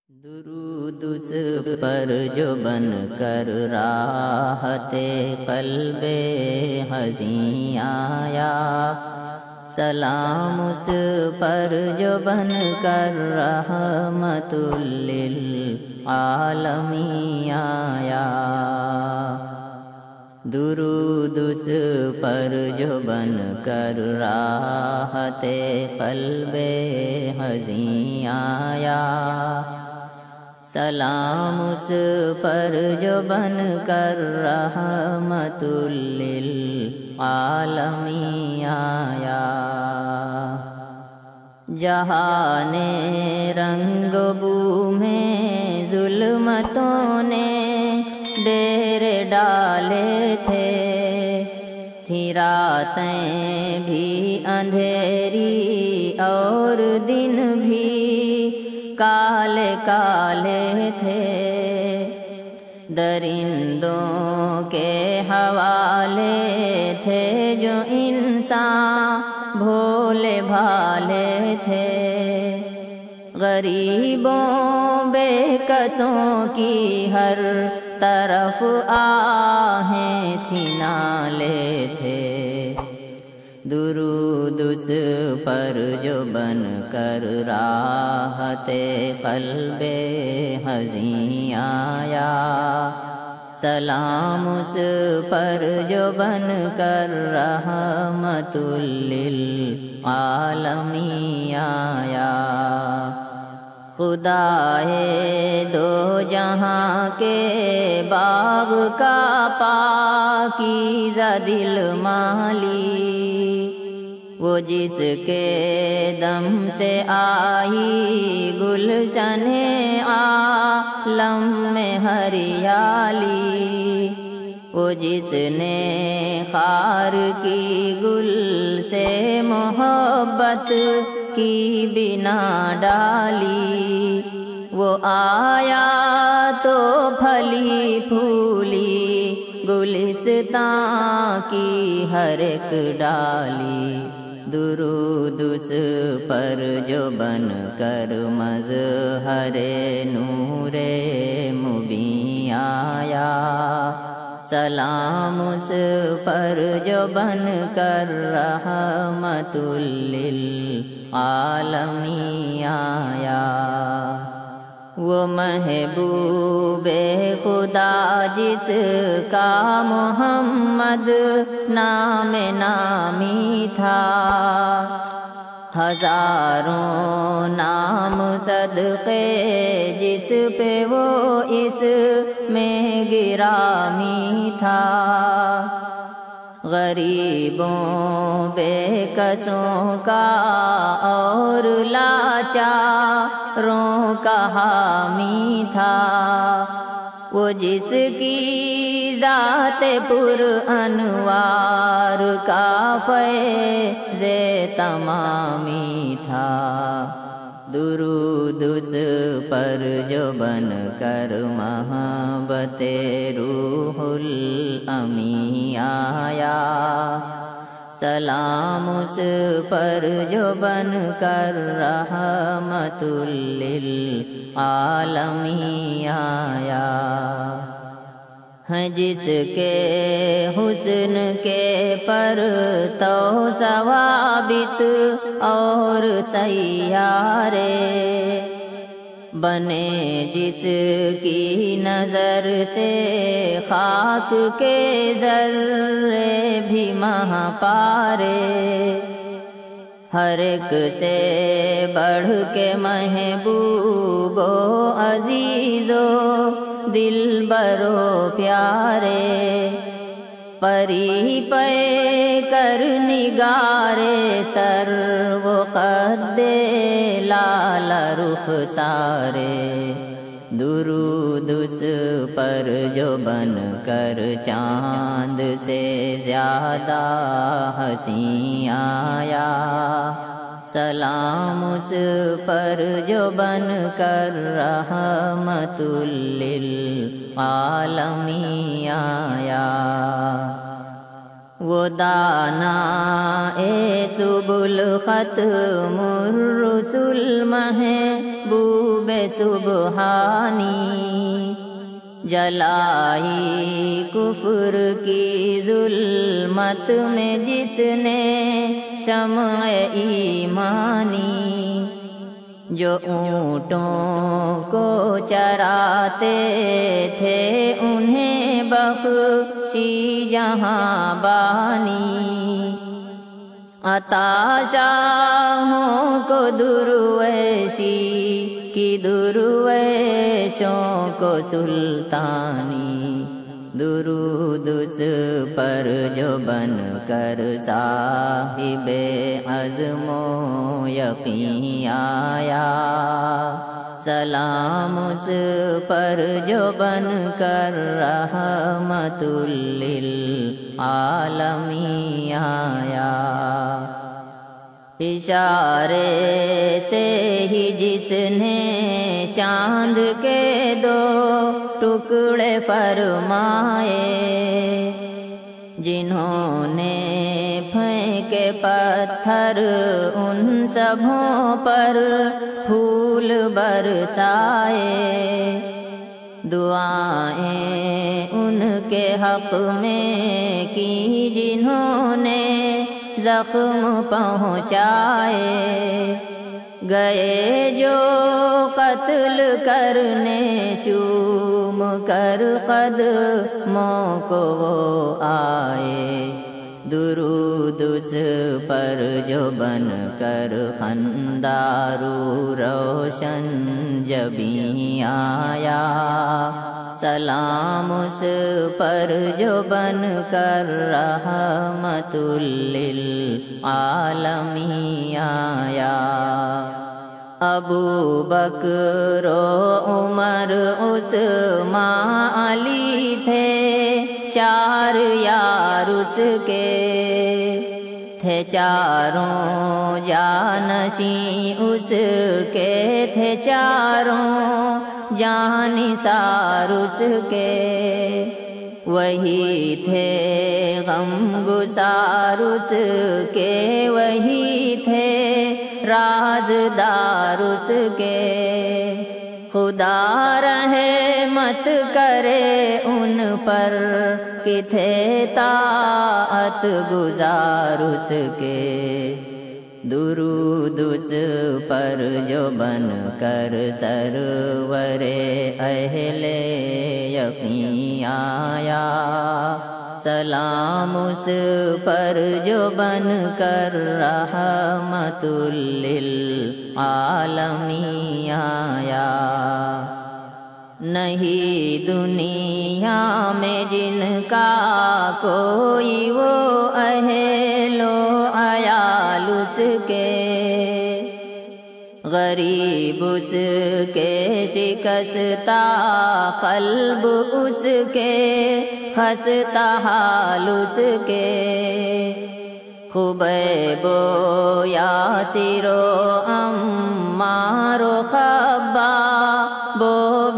درود اس پر جو بن کر راحت قلب حزین آیا، سلام اس پر جو بن کر رحمت للعالمین آیا۔ درود اس پر جو بن کر راحت قلب حزین آیا، سلام اس پر جو بن کر رحمت للعالمین آیا۔ جہان رنگ و بو میں ظلمتوں نے ڈیرے ڈالے تھے، تھی راتیں بھی اندھیری اور دن بھی کالے کالے تھے، درندوں کے حوالے تھے جو انسان بھولے بھالے تھے، غریبوں بے کسوں کی ہر طرف آہیں تھی نالے تھے۔ درود اس پر جو بن کر راحت قلب حزین آیا، سلام اس پر جو بن کر رحمت للعالمین آیا۔ خدائے دو جہاں کے باغ کا پاکیزہ دل مالی، وہ جس کے دم سے آئی گلشن عالم میں ہریالی، وہ جس نے خار کی گل سے محبت کی بنا ڈالی، وہ آیا تو پھلی پھولی گلستان کی ہر ایک ڈالی۔ درود اس پر جو بن کر مظہر نور مبین آیا، سلام اس پر جو بن کر رحمت للعالمین آیا۔ وہ محبوب خدا جس کا محمد نام نامی تھا، ہزاروں نام صدقے جس پہ وہ اس میں گرامی تھا، غریبوں بے کسوں کا اور لاچاروں کا حامی تھا، وہ جس کی ذات پر انوار کا فیض تمامی تھا۔ درود اس پر جو بن کر محبت روح الامین آیا، سلام اس پر جو بن کر رحمت للعالمین آیا۔ ہیں جس کے حسن کے پرتو ثوابت اور سیارے، بنے جس کی نظر سے خاک کے ذرے بھی مہ پارے، ہر ایک سے بڑھ کے محبوب و عزیز و دلبر و پیارے، پری پے کر نگارے سر و قد لال رخ سارے۔ درود اس پر جو بن کر چاند سے زیادہ حسین آیا، سلام اس پر جو بن کر رحمت للعالمین آیا۔ وہ دانا سبل ختم الرسل مہ محبوب سبحانی، جلائی کفر کی ظلمت میں جس نے شمع ایمانی، جو اونٹوں کو چراتے تھے انہیں بخشی جہاں بانی، عطا شاہوں کو درویشی کی درویشوں کو سلطانی، درود اس پر جو بن کر صاحب عزم و یقین آیا، سلام اس پر جو بن کر رحمت للعالمین آیا، اشارے سے ہی جس نے چاند کے دو ٹکڑے فرمائے، جنہوں نے پھینکے پتھر ان سبھوں پر پھول برسائے، دعائیں ان کے حق میں کی جنہوں نے زخم پہنچائے، گئے جو قتل کرنے چوم کر قدموں کو وہ آئے، درود اس پر جو بن کر خندارو روشن جبیں آیا، سلام اس پر جو بن کر رحمت للعالمین آیا، ابو بکر و عمر عثمان علی تھے چار یار اس کے، تھے چاروں جانشین اس کے، تھے چاروں جانثار اس کے، وہی تھے غم گسار اس کے، وہی تھے رازدار اس کے، خدا رحمت کرے ان پر کہ تھے طاعت گزار اس کے، درود اس پر جو بن کر سرور اہل یقین آیا، سلام اس پر جو بن کر رحمت للعالمین آیا، نہیں دنیا میں جن کا کوئی وہ اہل و عیال اس کے، غریب اس کے شکستہ قلب اس کے، خستہ حال اس کے، خبیب و یاسر و عمار و خباب و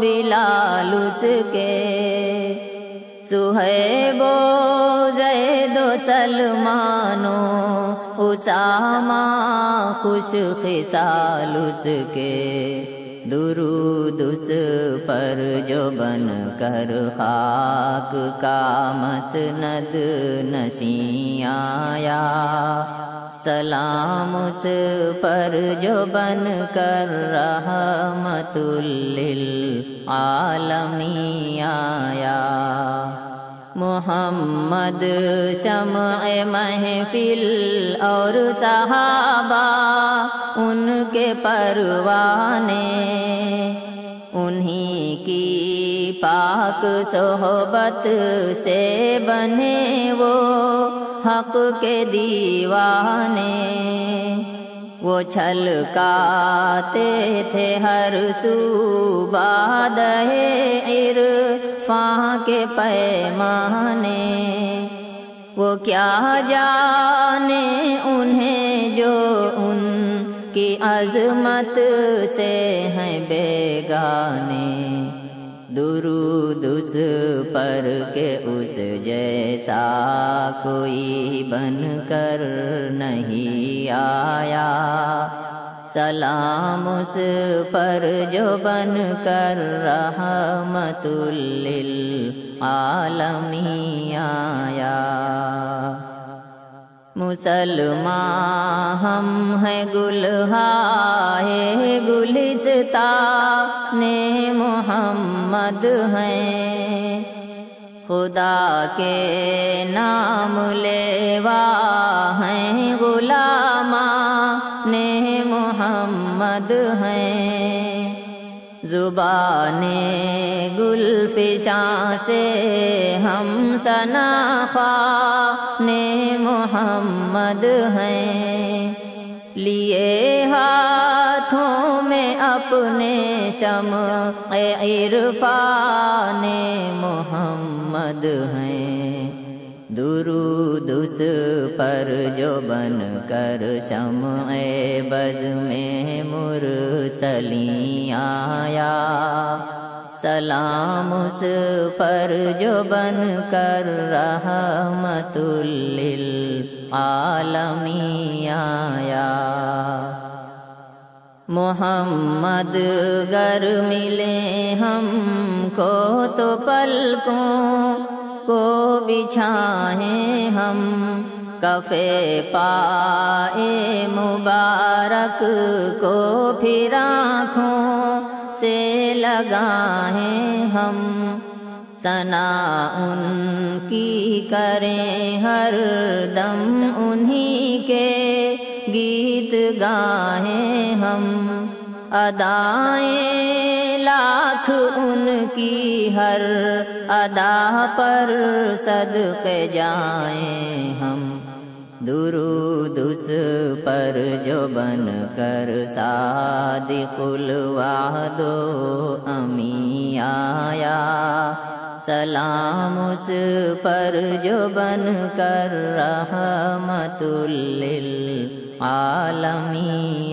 بلال اس کے، صہیب و زید و سلمان و اسامہ خوش خصال اس کے، درود اس پر جو بن کر خاک کا مسند نشین آیا، سلام اس پر جو بن کر رحمت للعالمین آیا، محمد شمع محفل اور صحابہ ان کے پروانے، انہی کی پاک صحبت سے بنے وہ حق کے دیوانے، وہ چھلکاتے تھے ہر سو بادہ عرفاں کے پیمانے، وہ کیا جانے انہیں جو ان کی عظمت سے ہیں بیگانے، درود اس پر کہ اس جیسا کوئی بن کر نہیں آیا، سلام اس پر جو بن کر رحمت للعالمین آیا۔ مسلمان ہم ہیں گلہائے گلستان محمد ہیں، خدا کے نام لیوا ہیں، غلامان محمد ہیں۔ زبان گل فشاں سے ہم ثنا خوان محمد ہیں، لیے ہاتھوں میں اپنے شمع عرفان محمد ہیں۔ درود اس پر جو بن کر شمع بز میں مرسلیں آیا، سلام اس پر جو بن کر رحمت للعالمین آیا۔ محمد گر ملے ہم کو تو پلکوں کو بچھائیں ہم، کفے پائے مبارک کو پھر آنکھوں سے لگائیں ہم، ثنا ان کی کریں ہر دم، انہی کے گیت گائیں ہم، ادائیں لاکھ ان کی ہر ادا پر صدقے جائیں ہم، درود اس پر جو بن کر صادق الوعد و امی آیا، سلام اس پر جو بن کر رحمت للعالمین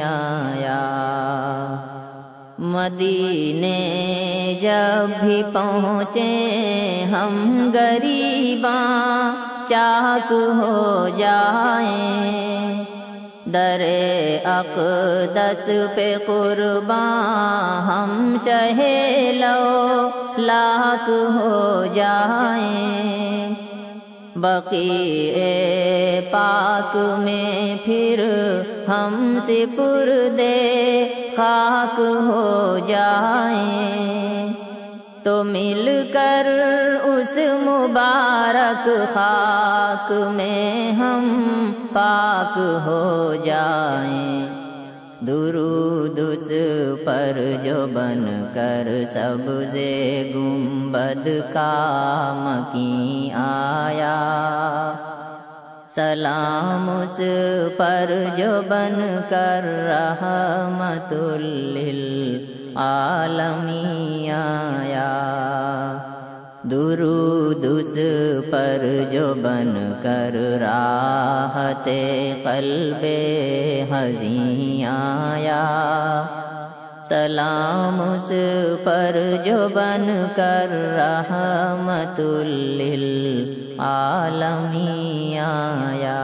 آیا۔ مدینے جب بھی پہنچے ہم غریباں چاک ہو جائیں، در اقدس پہ قرباں ہم شہ لو لاک ہو جائیں، بقیع پاک میں پھر ہم سپردے خاک ہو جائیں، تو مل کر اس مبارک خاک میں ہم پاک ہو جائیں، درود اس پر جو بن کر سبز گنبد کا مکیں آیا، سلام اس پر جو بن کر رحمت للعالمین آیا، درود اس پر جو بن کر راحت قلب حزین آیا، سلام اس پر جو بن کر رحمت للعالمین آیا۔